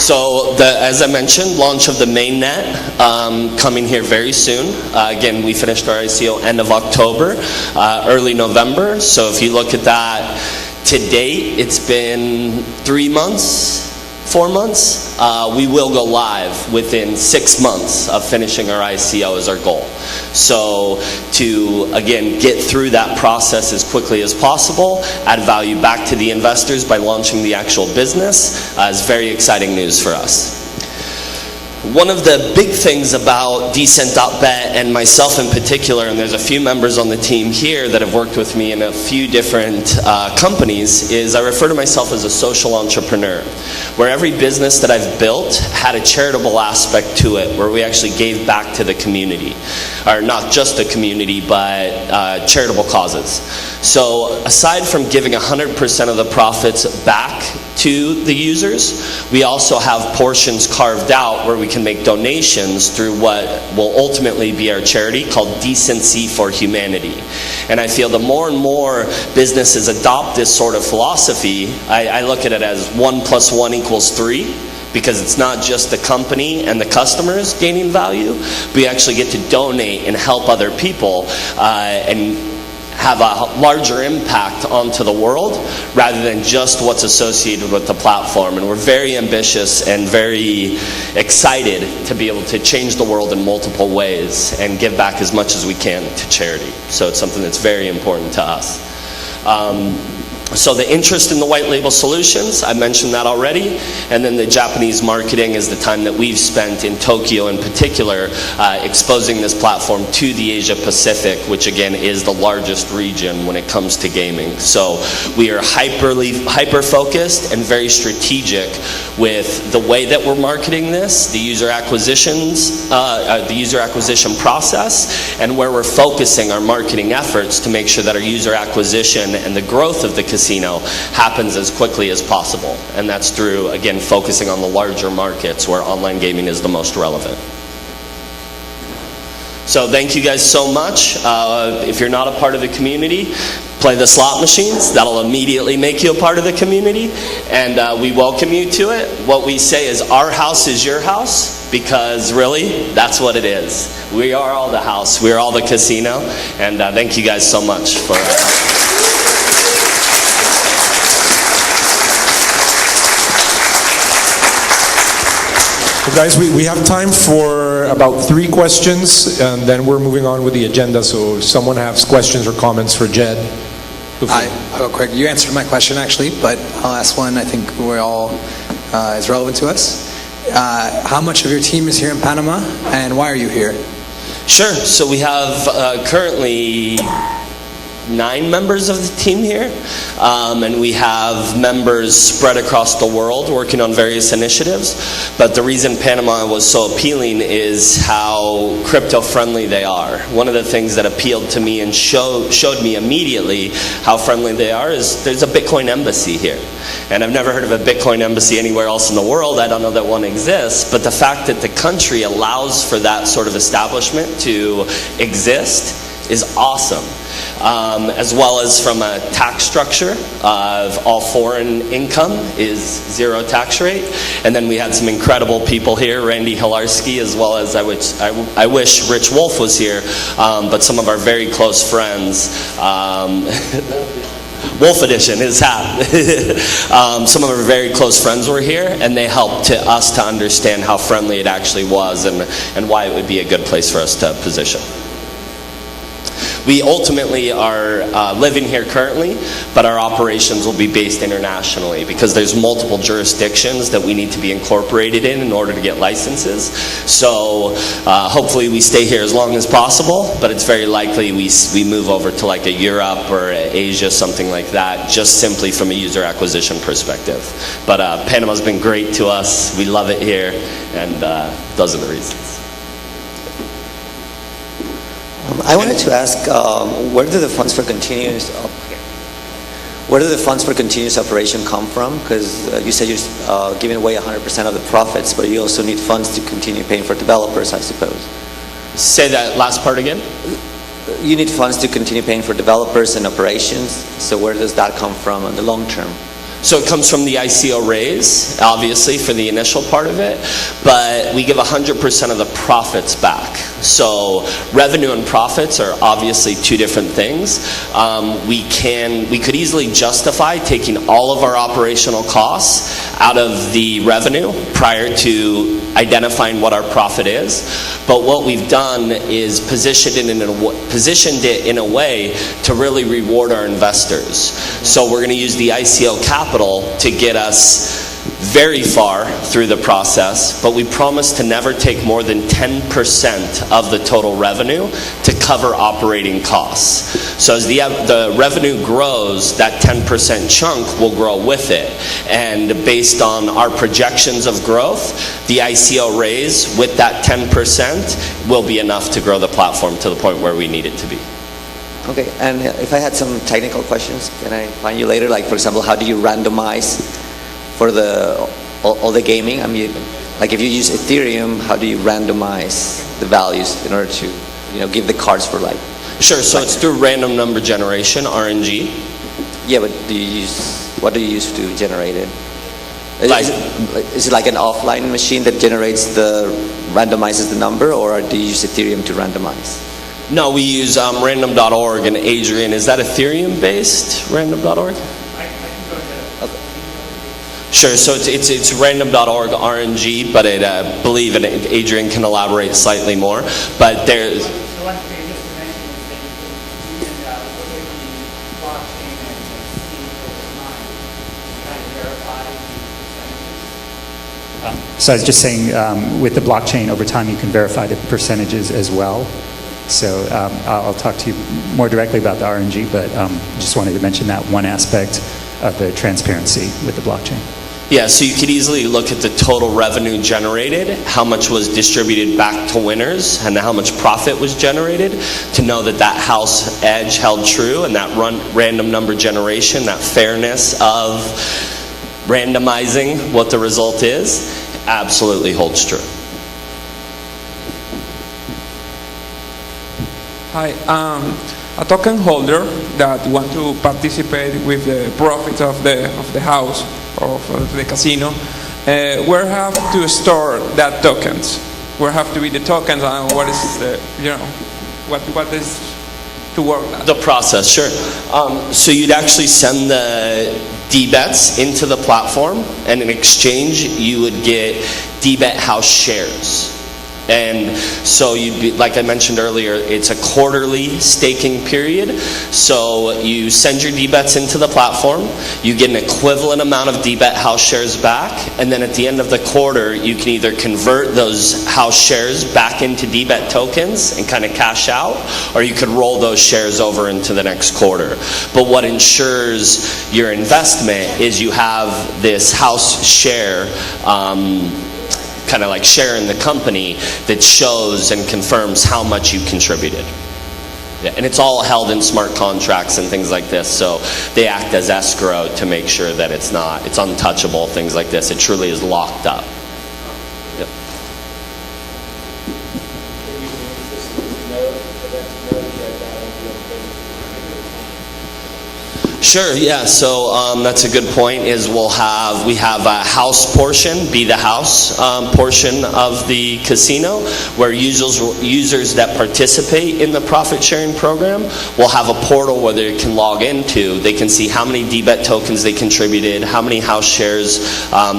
So, as I mentioned, launch of the mainnet coming here very soon. Again, we finished our ICO end of October, early November. So if you look at that to date, it's been 3 months, 4 months. We will go live within 6 months of finishing our ICO is our goal. So to, again, get through that process as quickly as possible, add value back to the investors by launching the actual business is very exciting news for us. One of the big things about Decent.bet and myself in particular, and there's a few members on the team here that have worked with me in a few different companies, is I refer to myself as a social entrepreneur, where every business that I've built had a charitable aspect to it, where we actually gave back to the community. Or not just the community, but charitable causes. So aside from giving 100% of the profits back to the users, we also have portions carved out where we can make donations through what will ultimately be our charity called Decency for Humanity. And I feel the more and more businesses adopt this sort of philosophy, I look at it as 1 + 1 = 3. Because it's not just the company and the customers gaining value, we actually get to donate and help other people and have a larger impact onto the world rather than just what's associated with the platform. And we're very ambitious and very excited to be able to change the world in multiple ways and give back as much as we can to charity. So it's something that's very important to us. So the interest in the white label solutions, I mentioned that already. And then the Japanese marketing is the time that we've spent in Tokyo in particular, exposing this platform to the Asia Pacific, which again is the largest region when it comes to gaming. So we are hyper-focused and very strategic with the way that we're marketing this, the user acquisition process, and where we're focusing our marketing efforts to make sure that our user acquisition and the growth of the casino happens as quickly as possible. And that's through, again, focusing on the larger markets where online gaming is the most relevant. So thank you guys so much. If you're not a part of the community, play the slot machines. That'll immediately make you a part of the community. And we welcome you to it. What we say is our house is your house, because really, that's what it is. We are all the house. We are all the casino. And thank you guys so much for Well, guys, we have time for about 3 questions, and then we're moving on with the agenda. So if someone has questions or comments for Jed. I'll go quick. You answered my question, actually, but I'll ask one I think we're all is relevant to us. How much of your team is here in Panama, and why are you here? Sure. So we have currently 9 members of the team here, and we have members spread across the world working on various initiatives. But the reason Panama was so appealing is how crypto-friendly they are. One of the things that appealed to me and showed me immediately how friendly they are is there's a Bitcoin embassy here. And I've never heard of a Bitcoin embassy anywhere else in the world. I don't know that one exists. But the fact that the country allows for that sort of establishment to exist is awesome. As well as from a tax structure of all foreign income is 0 tax rate. And then we had some incredible people here, Randy Hilarski, as well as I wish Rich Wolf was here, but some of our very close friends. Wolf Edition, his hat. Some of our very close friends were here, and they helped us to understand how friendly it actually was and why it would be a good place for us to position. We ultimately are living here currently, but our operations will be based internationally because there's multiple jurisdictions that we need to be incorporated in order to get licenses. So hopefully we stay here as long as possible, but it's very likely we move over to like a Europe or Asia, something like that, just simply from a user acquisition perspective. But Panama's been great to us. We love it here, and those are the reasons. I wanted to ask, where do the funds for continuous operation come from? Because you said you're giving away 100% of the profits, but you also need funds to continue paying for developers, I suppose. Say that last part again. You need funds to continue paying for developers and operations. So where does that come from in the long term? So it comes from the ICO raise, obviously, for the initial part of it, but we give 100% of the profits back. So revenue and profits are obviously two different things. We could easily justify taking all of our operational costs out of the revenue prior to identifying what our profit is. But what we've done is positioned it in a way to really reward our investors. So we're going to use the ICO capital to get us very far through the process, but we promise to never take more than 10% of the total revenue to cover operating costs. So as the revenue grows, that 10% chunk will grow with it. And based on our projections of growth, the ICO raise with that 10% will be enough to grow the platform to the point where we need it to be. Okay, and if I had some technical questions, can I find you later? Like, for example, how do you randomize for all the gaming? I mean, like if you use Ethereum, how do you randomize the values in order to, give the cards for like? Sure. So it's through random number generation, RNG. Yeah, but what do you use to generate it? Is it like an offline machine that randomizes the number, or do you use Ethereum to randomize? No, we use random.org, and Adrian, is that Ethereum based, random.org? Sure, so it's random.org RNG, but I believe, and Adrian can elaborate slightly more, but there's... So one thing just to mention is that you can look at the blockchain and see over time, kind of verify the percentages. So I was just saying, with the blockchain, over time you can verify the percentages as well. So I'll talk to you more directly about the RNG, but just wanted to mention that one aspect of the transparency with the blockchain. Yeah, so you could easily look at the total revenue generated, how much was distributed back to winners, and how much profit was generated, to know that house edge held true, and that random number generation, that fairness of randomizing what the result is, absolutely holds true. Hi, a token holder that want to participate with the profits of the house of the casino, where have to store that tokens? Where have to be the tokens, and what is the what is to work that? The process, sure. So you'd actually send the D-bets into the platform, and in exchange you would get D-bet house shares. And so you'd be, like I mentioned earlier, it's a quarterly staking period. So you send your D-bets into the platform, you get an equivalent amount of D-bet house shares back, and then at the end of the quarter, you can either convert those house shares back into D-bet tokens and kind of cash out, or you could roll those shares over into the next quarter. But what ensures your investment is you have this house share, kind of like share in the company, that shows and confirms how much you contributed. Yeah, and it's all held in smart contracts and things like this, so they act as escrow to make sure that it's untouchable, things like this. It truly is locked up. Yep. Sure, yeah, so that's a good point, is we have a house portion, be the house portion of the casino, where users that participate in the profit sharing program will have a portal where they can log into. They can see how many D-bet tokens they contributed, how many house shares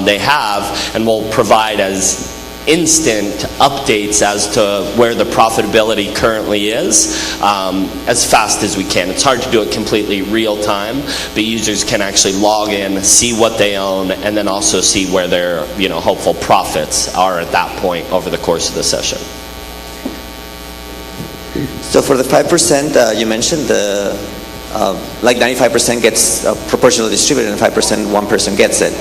they have, and we'll provide as instant updates as to where the profitability currently is as fast as we can. It's hard to do it completely real time, but users can actually log in, see what they own, and then also see where their hopeful profits are at that point over the course of the session. So for the 5%, you mentioned like 95% gets proportionally distributed and 5% one person gets it.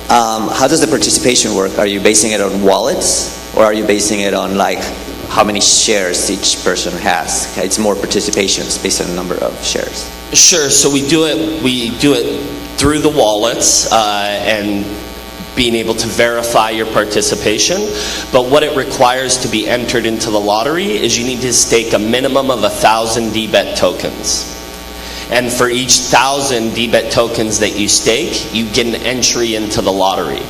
How does the participation work? Are you basing it on wallets, or are you basing it on like how many shares each person has? It's more participations based on the number of shares. Sure. So we do it through the wallets and being able to verify your participation. But what it requires to be entered into the lottery is you need to stake a minimum of 1,000 D-bet tokens. And for each 1,000 DBET tokens that you stake, you get an entry into the lottery.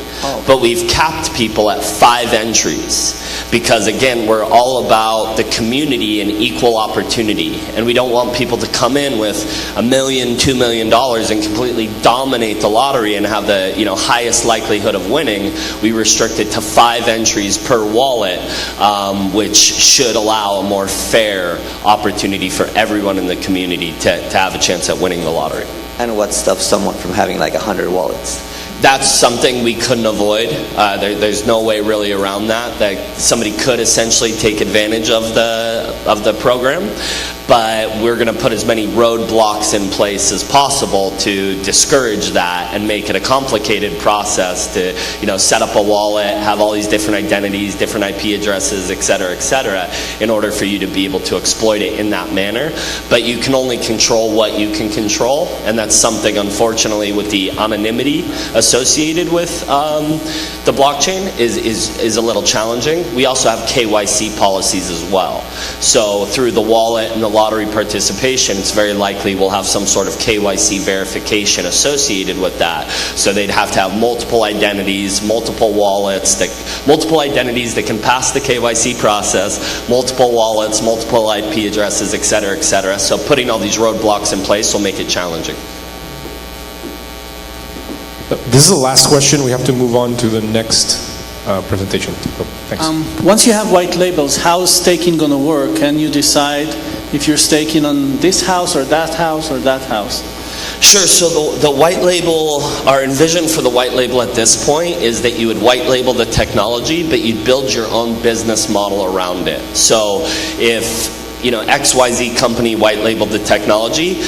But we've capped people at 5 entries because, again, we're all about the community and equal opportunity. And we don't want people to come in with $1 million, $2 million and completely dominate the lottery and have the highest likelihood of winning. We restrict it to 5 entries per wallet, which should allow a more fair opportunity for everyone in the community to have a chance at winning the lottery. And what stops someone from having like 100 wallets? That's something we couldn't avoid. There's no way really around that. That somebody could essentially take advantage of the program, but we're going to put as many roadblocks in place as possible to discourage that and make it a complicated process to set up a wallet, have all these different identities, different IP addresses, et cetera, in order for you to be able to exploit it in that manner. But you can only control what you can control, and that's something, unfortunately, with the anonymity associated with the blockchain is a little challenging. We also have KYC policies as well. So through the wallet and the lottery participation, it's very likely we'll have some sort of KYC verification associated with that. So they'd have to have multiple identities, multiple wallets, multiple identities that can pass the KYC process, multiple wallets, multiple IP addresses, et cetera. So putting all these roadblocks in place will make it challenging. This is the last question. We have to move on to the next presentation. Thanks. Once you have white labels, how is staking going to work? Can you decide if you're staking on this house or that house or that house? Sure. So the white label, our envision for the white label at this point is that you would white label the technology, but you'd build your own business model around it. So if XYZ company white labeled the technology,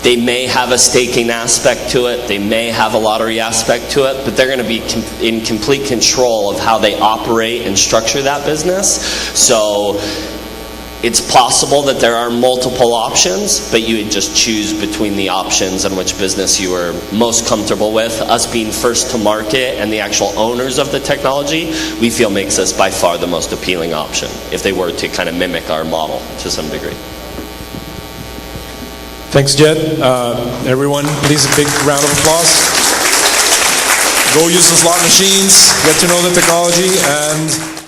they may have a staking aspect to it, they may have a lottery aspect to it, but they're going to be in complete control of how they operate and structure that business. So it's possible that there are multiple options, but you would just choose between the options and which business you are most comfortable with. Us being first to market and the actual owners of the technology, we feel makes us by far the most appealing option if they were to kind of mimic our model to some degree. Thanks, Jed. Everyone, please a big round of applause. Go use the slot machines, get to know the technology, and